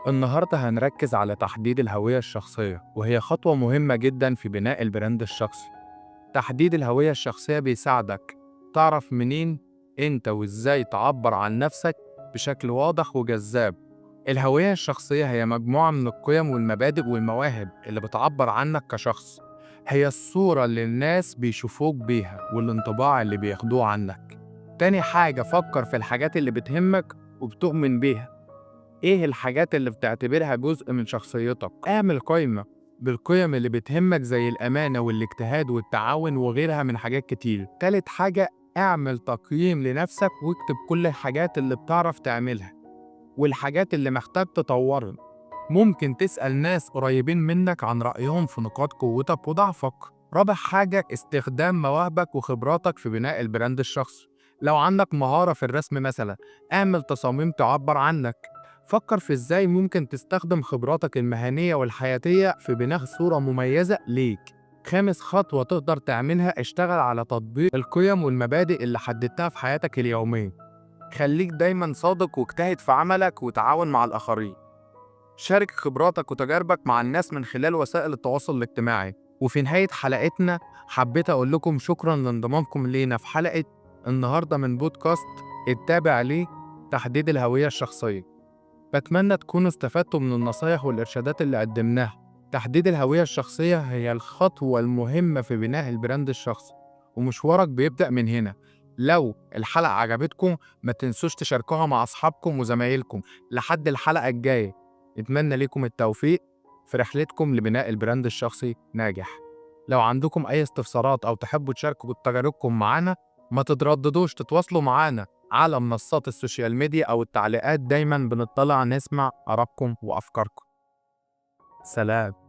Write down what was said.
النهاردة هنركز على تحديد الهوية الشخصية، وهي خطوة مهمة جدا في بناء البراند الشخصي. تحديد الهوية الشخصية بيساعدك تعرف منين انت وازاي تعبر عن نفسك بشكل واضح وجذاب. الهوية الشخصية هي مجموعة من القيم والمبادئ والمواهب اللي بتعبر عنك كشخص. هي الصورة اللي الناس بيشوفوك بيها والانطباع اللي بياخدوه عنك. تاني حاجة، فكر في الحاجات اللي بتهمك وبتؤمن بيها. إيه الحاجات اللي بتعتبرها جزء من شخصيتك؟ اعمل قائمة بالقيم اللي بتهمك زي الأمانة والاجتهاد والتعاون وغيرها من حاجات كتير. تالت حاجة، اعمل تقييم لنفسك واكتب كل الحاجات اللي بتعرف تعملها والحاجات اللي محتاج تطورها. ممكن تسأل ناس قريبين منك عن رأيهم في نقاط قوتك وضعفك. رابع حاجة، استخدام مواهبك وخبراتك في بناء البراند الشخصي. لو عندك مهارة في الرسم مثلا، اعمل تصاميم تعبر عنك. فكر في ازاي ممكن تستخدم خبراتك المهنية والحياتية في بناء صورة مميزة ليك. خامس خطوة تقدر تعملها، اشتغل على تطبيق القيم والمبادئ اللي حددتها في حياتك اليومية. خليك دايما صادق واجتهد في عملك وتعاون مع الآخرين. شارك خبراتك وتجاربك مع الناس من خلال وسائل التواصل الاجتماعي. وفي نهاية حلقتنا، حبيت أقول لكم شكرا لانضمامكم لينا في حلقة النهاردة من بودكاست التابع ليه تحديد الهوية الشخصية. بتمنى تكونوا استفدتوا من النصايح والإرشادات اللي قدمناها. تحديد الهوية الشخصية هي الخطوة المهمة في بناء البراند الشخصي، ومشوارك بيبدأ من هنا. لو الحلقة عجبتكم، ما تنسوش تشاركوها مع أصحابكم وزمايلكم. لحد الحلقة الجاية، اتمنى لكم التوفيق في رحلتكم لبناء البراند الشخصي ناجح. لو عندكم أي استفسارات أو تحبوا تشاركوا تجاربكم معنا، ما تترددوش تتواصلوا معنا على منصات السوشيال ميديا أو التعليقات. دايما بنطلع نسمع آرائكم وأفكاركم. سلام.